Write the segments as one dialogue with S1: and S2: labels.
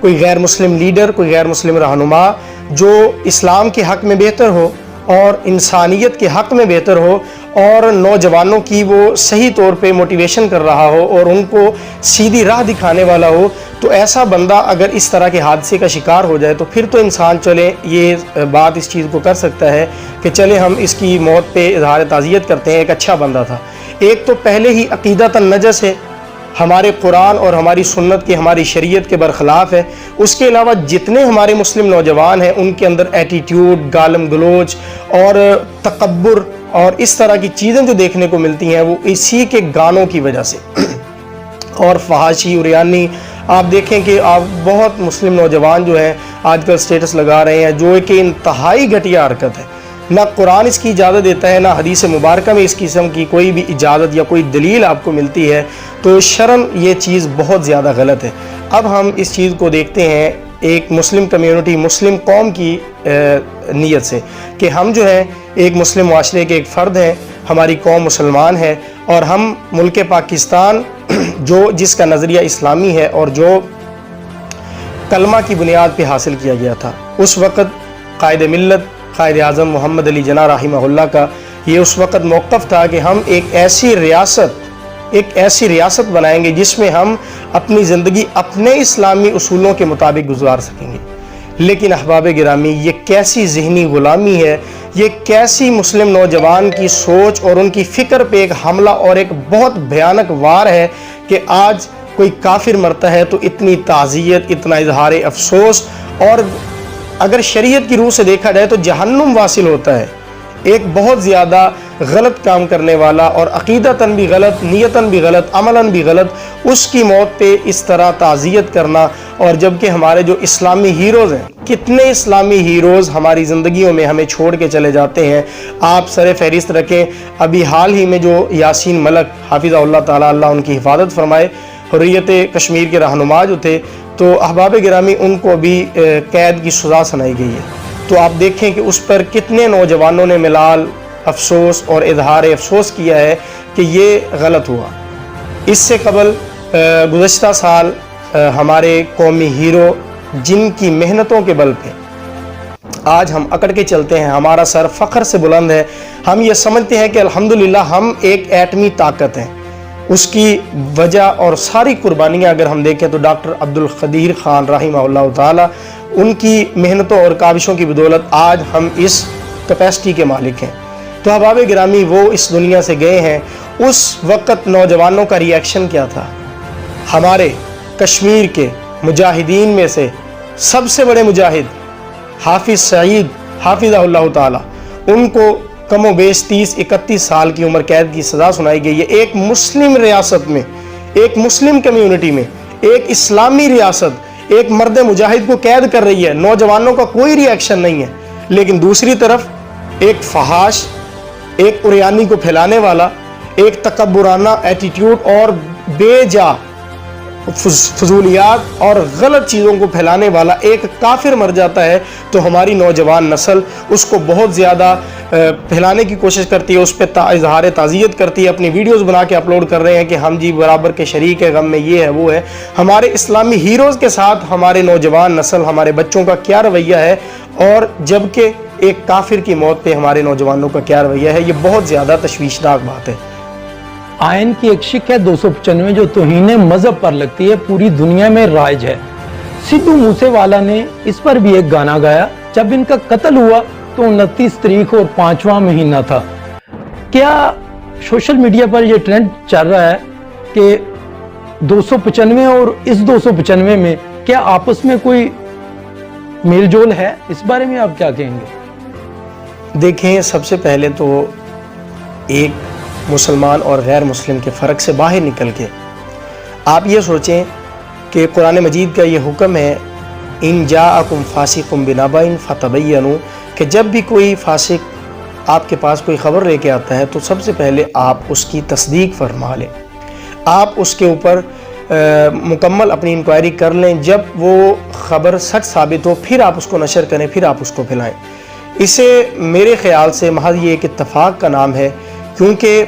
S1: کوئی غیر مسلم لیڈر، کوئی غیر مسلم رہنما جو اسلام کے حق میں بہتر ہو اور انسانیت کے حق میں بہتر ہو اور نوجوانوں کی وہ صحیح طور پہ موٹیویشن کر رہا ہو اور ان کو سیدھی راہ دکھانے والا ہو، تو ایسا بندہ اگر اس طرح کے حادثے کا شکار ہو جائے تو پھر تو انسان چلے یہ بات اس چیز کو کر سکتا ہے کہ چلے ہم اس کی موت پہ اظہار تعزیت کرتے ہیں، ایک اچھا بندہ تھا۔ ایک تو پہلے ہی عقیدتاً نجس ہے، ہمارے قرآن اور ہماری سنت کے، ہماری شریعت کے برخلاف ہے۔ اس کے علاوہ جتنے ہمارے مسلم نوجوان ہیں ان کے اندر ایٹیٹیوڈ، گالم گلوچ اور تکبر اور اس طرح کی چیزیں جو دیکھنے کو ملتی ہیں وہ اسی کے گانوں کی وجہ سے اور فحاشی اریانی۔ آپ دیکھیں کہ آپ بہت مسلم نوجوان جو ہیں آج کل سٹیٹس لگا رہے ہیں جو کہ انتہائی گھٹیا حرکت ہے۔ نہ قرآن اس کی اجازت دیتا ہے، نہ حدیث مبارکہ میں اس قسم کی کوئی بھی اجازت یا کوئی دلیل آپ کو ملتی ہے، تو شرعاً یہ چیز بہت زیادہ غلط ہے۔ اب ہم اس چیز کو دیکھتے ہیں ایک مسلم کمیونٹی، مسلم قوم کی نیت سے کہ ہم جو ہیں ایک مسلم معاشرے کے ایک فرد ہیں، ہماری قوم مسلمان ہے اور ہم ملک پاکستان جس کا نظریہ اسلامی ہے اور جو کلمہ کی بنیاد پہ حاصل کیا گیا تھا، اس وقت قائد ملت قائد اعظم محمد علی جناح رحمہ اللہ کا یہ اس وقت موقف تھا کہ ہم ایک ایسی ریاست بنائیں گے جس میں ہم اپنی زندگی اپنے اسلامی اصولوں کے مطابق گزار سکیں گے۔ لیکن احباب گرامی، یہ کیسی ذہنی غلامی ہے، یہ کیسی مسلم نوجوان کی سوچ اور ان کی فکر پہ ایک حملہ اور ایک بہت بھیانک وار ہے کہ آج کوئی کافر مرتا ہے تو اتنی تعزیت، اتنا اظہار افسوس، اور اگر شریعت کی روح سے دیکھا جائے تو جہنم واصل ہوتا ہے۔ ایک بہت زیادہ غلط کام کرنے والا اور عقیدتاً بھی غلط، نیتاً بھی غلط، عملاً بھی غلط، اس کی موت پہ اس طرح تعزیت کرنا، اور جبکہ ہمارے جو اسلامی ہیروز ہیں، کتنے اسلامی ہیروز ہماری زندگیوں میں ہمیں چھوڑ کے چلے جاتے ہیں۔ آپ سر فہرست رکھیں، ابھی حال ہی میں جو یاسین ملک حافظہ اللہ تعالیٰ، اللہ ان کی حفاظت فرمائے، حریت کشمیر کے رہنما جو تھے، تو احباب گرامی ان کو بھی قید کی سزا سنائی گئی ہے۔ تو آپ دیکھیں کہ اس پر کتنے نوجوانوں نے ملال افسوس اور اظہار افسوس کیا ہے کہ یہ غلط ہوا۔ اس سے قبل گزشتہ سال ہمارے قومی ہیرو جن کی محنتوں کے بل پہ آج ہم اکڑ کے چلتے ہیں، ہمارا سر فخر سے بلند ہے، ہم یہ سمجھتے ہیں کہ الحمدللہ ہم ایک ایٹمی طاقت ہیں، اس کی وجہ اور ساری قربانیاں اگر ہم دیکھیں تو ڈاکٹر عبدالقدیر خان رحمہ اللہ تعالی، ان کی محنتوں اور کاوشوں کی بدولت آج ہم اس کیپیسٹی کے مالک ہیں۔ تو احباب گرامی، وہ اس دنیا سے گئے ہیں، اس وقت نوجوانوں کا ری ایکشن کیا تھا؟ ہمارے کشمیر کے مجاہدین میں سے سب سے بڑے مجاہد حافظ سعید حافظہ اللہ تعالی، ان کو کم و بیش 30-31 سال کی عمر قید کی سزا سنائی گئی ہے۔ ایک مسلم ریاست میں، ایک مسلم کمیونٹی میں، ایک اسلامی ریاست ایک مرد مجاہد کو قید کر رہی ہے، نوجوانوں کا کوئی ری ایکشن نہیں ہے۔ لیکن دوسری طرف ایک فحاش، ایک اریانی کو پھیلانے والا، ایک تکبرانہ ایٹیٹیوڈ اور بے جا فضولیات اور غلط چیزوں کو پھیلانے والا ایک کافر مر جاتا ہے تو ہماری نوجوان نسل اس کو بہت زیادہ پھیلانے کی کوشش کرتی ہے، اس پہ اظہار تعزیت کرتی ہے، اپنی ویڈیوز بنا کے اپلوڈ کر رہے ہیں کہ ہم جی برابر کے شریک ہے، غم میں یہ ہے وہ ہے۔ ہمارے اسلامی ہیروز کے ساتھ ہمارے نوجوان نسل، ہمارے بچوں کا کیا رویہ ہے، اور جبکہ ایک کافر کی موت پہ ہمارے نوجوانوں کا کیا رویہ ہے، یہ بہت زیادہ تشویشناک بات ہے۔
S2: آئین کی ایک شک ہے 295 جو توہین مذہب پر لگتی ہے، پوری دنیا میں رائج ہے۔ سدھو موسے والا نے اس پر بھی ایک گانا گایا۔ جب ان کا قتل ہوا تو 29 تاریخ اور 5واں مہینہ تھا۔ کیا سوشل میڈیا پر یہ ٹرینڈ چل رہا ہے کہ 295 اور اس 295 میں کیا آپس میں کوئی میل جول ہے؟ اس بارے میں آپ کیا کہیں گے؟
S1: دیکھیں، سب سے پہلے تو ایک مسلمان اور غیر مسلم کے فرق سے باہر نکل کے آپ یہ سوچیں کہ قرآن مجید کا یہ حکم ہے، ان جاءکم فاسق بنبأ فتبینوا، کہ جب بھی کوئی فاسق آپ کے پاس کوئی خبر لے کے آتا ہے تو سب سے پہلے آپ اس کی تصدیق فرما لیں، آپ اس کے اوپر مکمل اپنی انکوائری کر لیں، جب وہ خبر سچ ثابت ہو پھر آپ اس کو نشر کریں، پھر آپ اس کو پھیلائیں۔ اسے میرے خیال سے محض یہ ایک اتفاق کا نام ہے، کیونکہ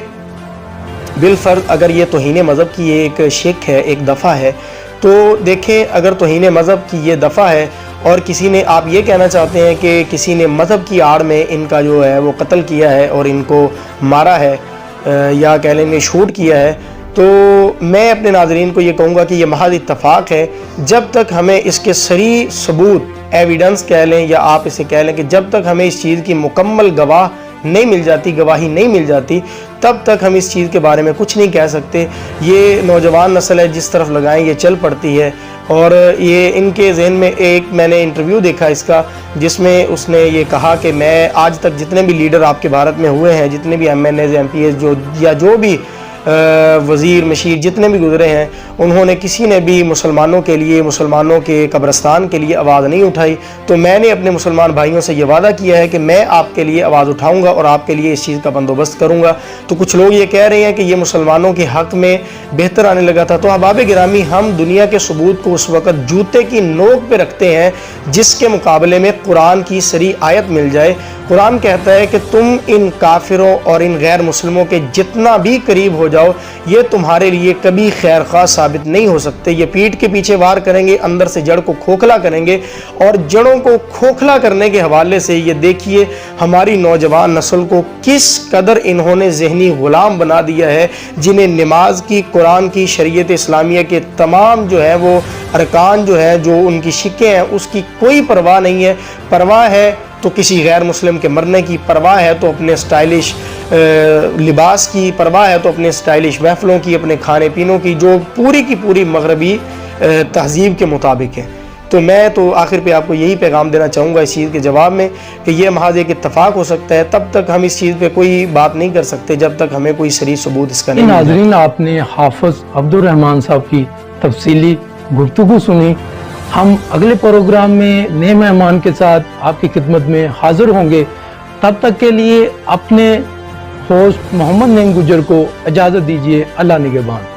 S1: بالفرض اگر یہ توہین مذہب کی ایک شک ہے، ایک دفعہ ہے، تو دیکھیں اگر توہین مذہب کی یہ دفعہ ہے اور کسی نے آپ یہ کہنا چاہتے ہیں کہ کسی نے مذہب کی آڑ میں ان کا جو ہے وہ قتل کیا ہے اور ان کو مارا ہے یا کہہ لیں گے شوٹ کیا ہے، تو میں اپنے ناظرین کو یہ کہوں گا کہ یہ محض اتفاق ہے. جب تک ہمیں اس کے صریح ثبوت ایویڈنس کہہ لیں یا آپ اسے کہہ لیں کہ جب تک ہمیں اس چیز کی مکمل گواہی نہیں مل جاتی تب تک ہم اس چیز کے بارے میں کچھ نہیں کہہ سکتے. یہ نوجوان نسل ہے جس طرف لگائیں یہ چل پڑتی ہے، اور یہ ان کے ذہن میں ایک میں نے انٹرویو دیکھا اس کا جس میں اس نے یہ کہا کہ میں آج تک جتنے بھی لیڈر آپ کے بھارت میں ہوئے ہیں، جتنے بھی M N As M P S جو بھی وزیر مشیر جتنے بھی گزرے ہیں، انہوں نے کسی نے بھی مسلمانوں کے لیے، مسلمانوں کے قبرستان کے لیے آواز نہیں اٹھائی. تو میں نے اپنے مسلمان بھائیوں سے یہ وعدہ کیا ہے کہ میں آپ کے لیے آواز اٹھاؤں گا اور آپ کے لیے اس چیز کا بندوبست کروں گا. تو کچھ لوگ یہ کہہ رہے ہیں کہ یہ مسلمانوں کے حق میں بہتر آنے لگا تھا. تو احباب گرامی، ہم دنیا کے ثبوت کو اس وقت جوتے کی نوک پہ رکھتے ہیں جس کے مقابلے میں قرآن کی صریح آیت مل جائے. قرآن کہتا ہے کہ تم ان کافروں اور ان غیر مسلموں کے جتنا بھی قریب ہو جاؤ، یہ تمہارے لیے کبھی خیر خواہ ثابت نہیں ہو سکتے. یہ پیٹھ کے پیچھے وار کریں گے، اندر سے جڑ کو کھوکھلا کریں گے. اور جڑوں کو کھوکھلا کرنے کے حوالے سے یہ دیکھیے ہماری نوجوان نسل کو کس قدر انہوں نے ذہنی غلام بنا دیا ہے، جنہیں نماز کی، قرآن کی، شریعت اسلامیہ کے تمام جو ہے وہ ارکان جو ہے، جو ان کی شکیں ہیں، اس کی کوئی پرواہ نہیں ہے. پرواہ ہے تو کسی غیر مسلم کے مرنے کی، پرواہ ہے تو اپنے سٹائلش لباس کی، پرواہ ہے تو اپنے سٹائلش محفلوں کی، اپنے کھانے پینوں کی، جو پوری کی پوری مغربی تہذیب کے مطابق ہے. تو میں تو آخر پہ آپ کو یہی پیغام دینا چاہوں گا اس چیز کے جواب میں کہ یہ محض ایک اتفاق ہو سکتا ہے. تب تک ہم اس چیز پہ کوئی بات نہیں کر سکتے جب تک ہمیں کوئی صریح ثبوت اس کا نہیں مل جائے.
S2: ناظرین، آپ نے حافظ عبد الرحمان صاحب کی تفصیلی گفتگو سنی. ہم اگلے پروگرام میں نئے مہمان کے ساتھ آپ کی خدمت میں حاضر ہوں گے. تب تک کے لیے اپنے ہوسٹ محمد نعیم گجر کو اجازت دیجیے. اللہ نگہبان.